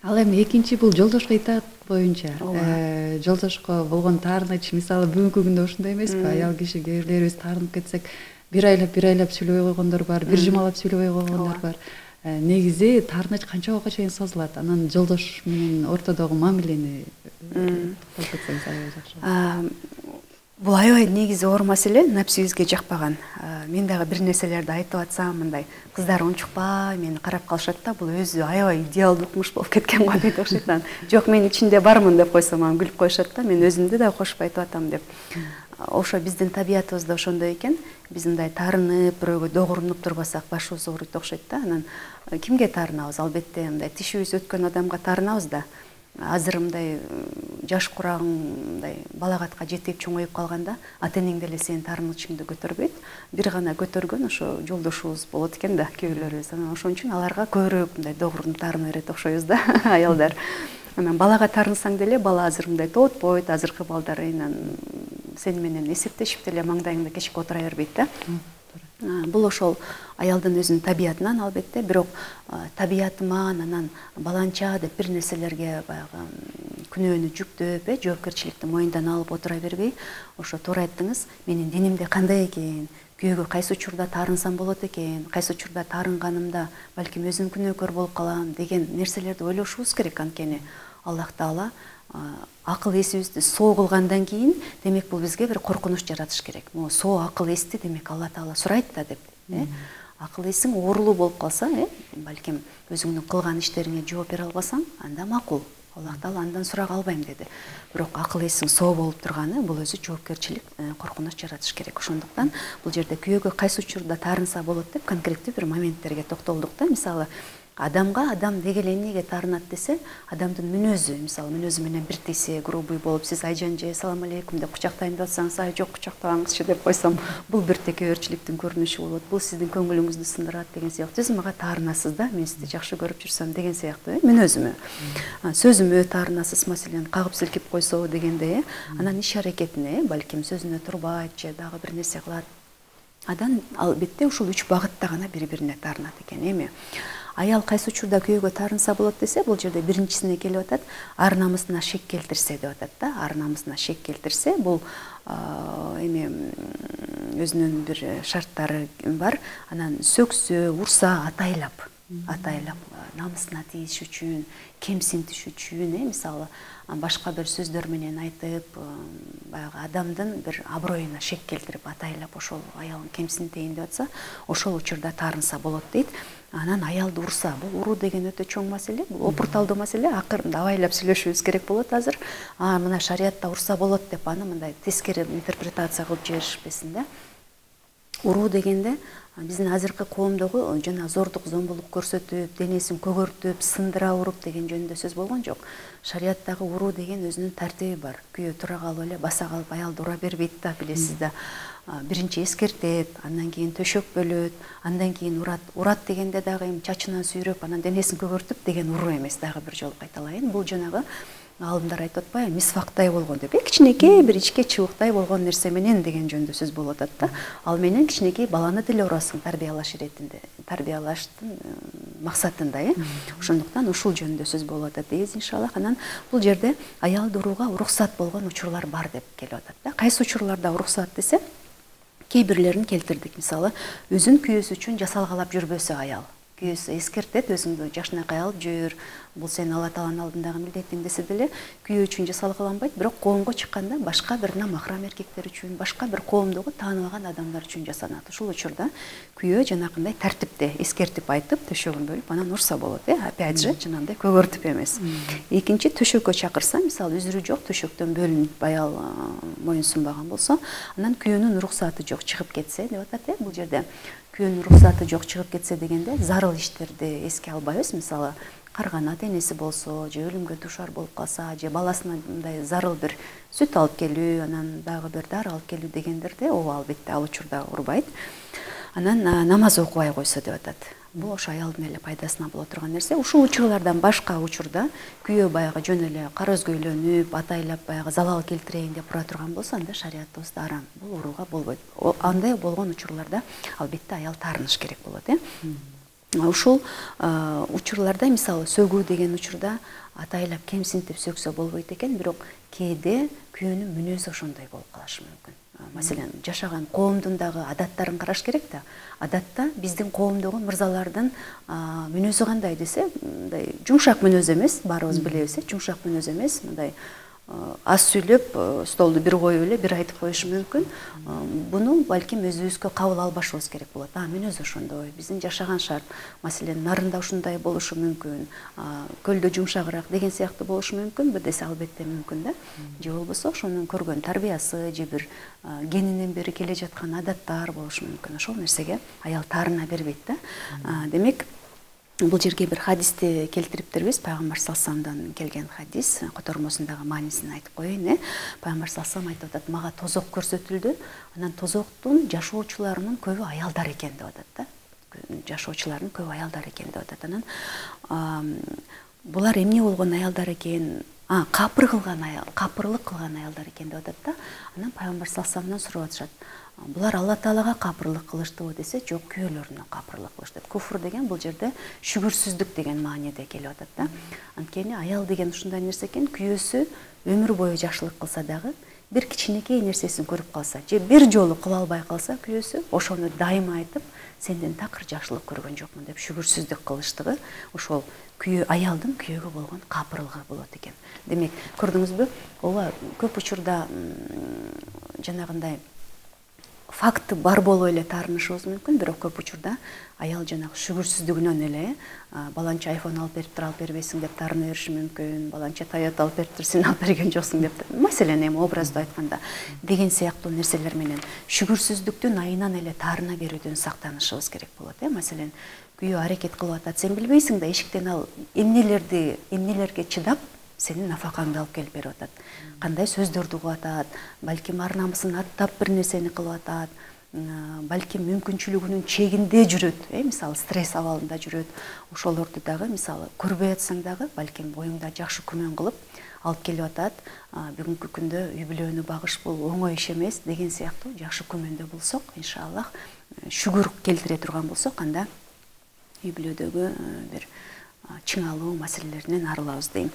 Ал эми экинчи бул жолдошко итаат боюнча жолдошко болгон таарыныч, мисалы бүгүнкү күндө ушундай эмеспи? Аял кишиге эрлерибиз таарынып кетсек, бир айлап сүйлөбөй койгондор бар, бир жумалап сүйлөбөй койгондор бар. Негизи таарыныч канча убакытка чейин созулат? Анан жолдош менен ортодогу мамилени токтолуп кетсеңиз аябай жакшы. Бул аябай негизи оор маселе, напсибизге жакпаган. Мен дагы бир нерселерди айтып атсам, мындай кыздар унчукпай мени карап калышат да, бул өзү аябай идеалдыкмуш болуп кеткен го дейт окшойт. Жок, мен ичинде бармын деп койсом, аны күлүп коюшат да, мен өзүмдү да кошуп айтып атам деп. Ошо биздин табиятыбызда ошондой экен. Биз мындай таарынып, бирөөгө догурунуп турбасак башыбыз ооруйт окшойт да. Анан кимге таарынабыз? Албетте мындай тишибиз өткөн адамга таарынабыз да. Азыр мындай жаш курагың мындай балагатка жетип чоңоюп калганда ата энең деле сенин таарынычыңды көтөрбөйт. Бир гана көтөргөн ошо жолдошубуз болот экен да, күйөөлөрүбүз. Анан ошон үчүн аларга көбүрөөк мындай догурунуп таарына берет окшойбуз да, аялдар. Анан балага таарынсаң деле бала азыр мындай тоотпойт, азыркы балдар сени менен эсептешип деле маңдайыңда кечип отура бербейт да. Бул ошол аялдын өзүнүн табиятынан албетте, бирок табиятыман анан баланча деп бир нерселерге баягы күнөөнү жүктөп, жоопкерчиликти мойнундан алып отура бербей, ошо туура айттыңыз, менин динимде кандай экен, күйөөгө кайсы учурда таарынсам болот экен, кайсы учурда таарынганымда балким өзүм күнөөкөр болуп калам деген нерселерди ойлошубуз керек. Анткени Аллах Таала акыл эсибизди соо кылгандан кийин, демек бул бизге бир коркунуч жаратыш керек. Могу соо акыл эсти, демек Алла Таала сурайт да деп. Акыл эсиң оорулуу болуп калса, балким өзүңдүн кылган иштериңе жооп бере албасаң, анда макул. Аллах Таала андан сурак албайм деди. Бирок акыл эсиң соо болуп турганы, бул өзү жоопкерчилик, коркунуч жаратыш керек. Ошондуктан бул жерде күйөөгө кайсы учурда таарынса болот деп конкреттүү бир моменттерге токтолдук да. Мисалы, адамга адам деги эле эмнеге таарынат десе, адамдын мүнөзү, мисалы, мүнөзү менен бир тийсе, грубый болуп, сиз айжан же салам алейкум деп кучактайын деп атсаңыз, ай жок кучактабаңызчы деп койсом, бул бир текеберчиликтин көрүнүшү болот. Бул сиздин көңүлүңүздү сындырат деген сыяктуу. Сиз мага таарынасыз да, мен сизди жакшы көрүп жүрсөм деген сыяктуу, мүнөзүмө. Сөзүмө таарынасыз, маселен, кагып силкип койсо дегендей, анан иш аракетине, балким сөзүнө турбайт же дагы бир нерсе кылат. Адам албетте ушул 3 багытта гана бири-бирине таарынат экен. Эми аял кайсы учурда күйөөгө таарынса болот десе, бул жерде биринчисине келип атат, ар намысына шек келтирсе деп атат да. Ар намысына шек келтирсе, бул эми өзүнүн бир шарттары бар. Анан сөксө, урса, атайлап намысына тийиш үчүн, кемсинтиш үчүн, мисалы, башка бир сөздөр менен айтып, баягы адамдын бир аброюна шек келтирип, атайлап ошол аялын кемсинтейин деп атса, ошол учурда таарынса болот дейт. Анан аялды урса, бул уруу деген өтө чоң маселе, бул опурталдуу маселе, акырында абайлап сүйлөшүбүз керек болот азыр. Мына шариятта урса болот деп аны мындай тескери интерпретация кылып жиберишпесин да. Уруу дегенде биздин азыркы коомдогу жана зордук зомбулук көрсөтүп, денесин көгөртүп, сындыра уруп деген жөнүндө сөз болгон жок. Шариаттагы уруу деген өзүнүн тартиби бар. Күйөө тура калып эле баса калып аялды ура бербейт да, билесиз да. Биринчи эскертет, андан кийин төшөк бөлөт, андан кийин урат. Урат дегенде дагы чачынан сүйрөп, анан денесин көгөртүп деген уруу эмес. Дагы бир жолу кайталайын. Бул жанагы алымдар айтып атпайбы, мисвактай болгон деп. Кичинекей бир ичке чыбыктай болгон нерсе менен деген жөндө сөз болуп атат да. Ал менен кичинекей баланы деле урасың тарбиялаш иретинде, тарбиялаштын максатында, Ошондуктан ушул жөндө сөз болуп атат дейбиз иншаллах. Анан бул жерде аялды урууга уруксат болгон учурлар бар деп келип атат да. Кайсы учурларда уруксат десе, кей бирлерин келтирдик. Мисалы, өзүн күйөөсү үчүн жасалгалап жүрбөсө аял. Күйөөсү эскертет, өзүңдү жакшынакай алып жүр, бул сенин Алла Тааланын алдындагы милдетиң десе деле, күйөө үчүн жасалгаланбайт, бирок коомго чыкканда башка бир намахрам эркектер үчүн, башка бир коомдогу тааныбаган адамдар үчүн жасанат. Ушул учурда күйөө жанакындай тартипте эскертип айтып, төшөгүн бөлүп, анан урса болот, опять же, жанагындай көгөртүп эмес. Экинчи, төшөккө чакырса, мисалы, үзүрү жок, төшөктөн бөлүнүп аял моюн сунбаган болсо, анан күйөөнүн уруксаты жок, чыгып кетсе деп атат, бул жерде күйөөнүн уруксаты жок, чыгып кетсе дегенде зарыл иштерди эске албайбыз. Мисалы, карган ата энеси болсо, же өлүмгө дуушар болуп калса, же баласына мындай зарыл бир сүт алып келүү, анан дагы бир дары алып келүү дегендерде, ооба, албетте ал учурда урбайт. Анан намаз окубай койсо деп атат. Бул ошо аялдын эле пайдасына боло турган нерсе. Ушул учурлардан башка учурда күйөө баягы жөн эле кара өзгөйлөнүп, атайлап баягы залал келтирейин деп ура турган болсо, анда шариятыбызда арам. Бул урууга болбойт. Андай болгон учурларда албетте аял таарыныш керек болот, ушул учурларда мисалы сөгүү деген учурда атайлап кемсинтип сөксө болбойт экен, бирок кээде күйөөнүн мүнөзү ошондой болуп калышы мүмкүн. Маселен, жашаган коомдун дагы адаттарын караш керек да. Адатта биздин коомдогу мырзалардын мүнөзү кандай десе, мындай жумшак мүнөз эмес, баарыбыз билебиз, жумшак мүнөз эмес, мындай аз сүйлөп, столду бир коюп эле бир айтып коюшу мүмкүн. Буну балким өзүбүзгө кабыл албашыбыз керек болот. Мүнөз ошондой, биздин жашаган шарт, маселен, нарында ушундай болушу мүмкүн, көлдө жумшагыраак деген сыяктуу болушу мүмкүн, бир десе албетте мүмкүн да. Же болбосо ошонун көргөн тарбиясы, же бир генинен бери келе жаткан адаттар болушу мүмкүн. Ошол нерсеге аял таарына бербейт да. Демек, бул жерге бир хадисти келтириптербиз, пайгамбар саллаллаху келген хадис, котормосундагы маанисин айтып коеюн. Пайгамбар саллаллаху айтып атат, мага тозок көрсөтүлдү, анан тозоктун жашоочуларынын көбү аялдар экен деп атат да. Жашоочулардын көбү аялдар экен деп атат. Анан булар эмне болгон аялдар экен? Капырлык кылган аялдар экен деп атат да. Анан пайгамбар саллаллаху сурап атышат. Булар Алла Таалага капырлык кылыштыбы десе, жок, күйөөлөрүнө капырлык кылышты. Куфр деген бул жерде шүгүрсүздүк деген мааниде келип атат да. Анткени аял деген ушундай нерсе экен, күйөөсү өмүр бою жакшылык кылса дагы, бир кичинекей нерсесин көрүп калса, же бир жолу кыла албай калса күйөөсү, ошону дайыма айтып, сенден такыр жакшылык көргөн жокмун деп шүгүрсүздүк кылыштыгы ошол аялдын күйөөгө болгон капырлыгы болот экен. Демек, көрдүңүзбү? Ооба, көп учурда жанагындай факты бар болуп эле таарынышыбыз мүмкүн, бирок көп учурда аял жанагы шүгүрсүздүгүнөн эле баланча айфон алып бериптир, алып бербейсиң деп таарына бериши мүмкүн, баланча Toyota алып бериптир, сен алып берген жоксуң деп. Маселен, эми образды айтканда деген сыяктуу нерселер менен шүгүрсүздүктүн айынан эле таарына берүүдөн сактанышыбыз керек болот. Маселен, күйөө аракет кылып атат, сен билбейсиң да, эшиктен ал эмнелерге чыдап сенин нафакаңды алып келип берип атат. Кандай сөздөрдү угуп атат, балким ар намысын аттап бир нерсени кылып атат, балким мүмкүнчүлүгүнүн чегинде жүрөт, мисалы стресс абалында жүрөт. Ошолорду дагы мисалы көрбөй атсаң дагы, балким боюңда жакшы күмөн кылып алып келип атат. Бүгүнкү күндө үй бүлөнү багыш бул оңой иш эмес деген сыяктуу жакшы күмөндө болсок, иншаллах, шүгүр келтире турган болсок, анда үй бүлөдөгү бир чыңалуу маселелеринен арылабыз дейм.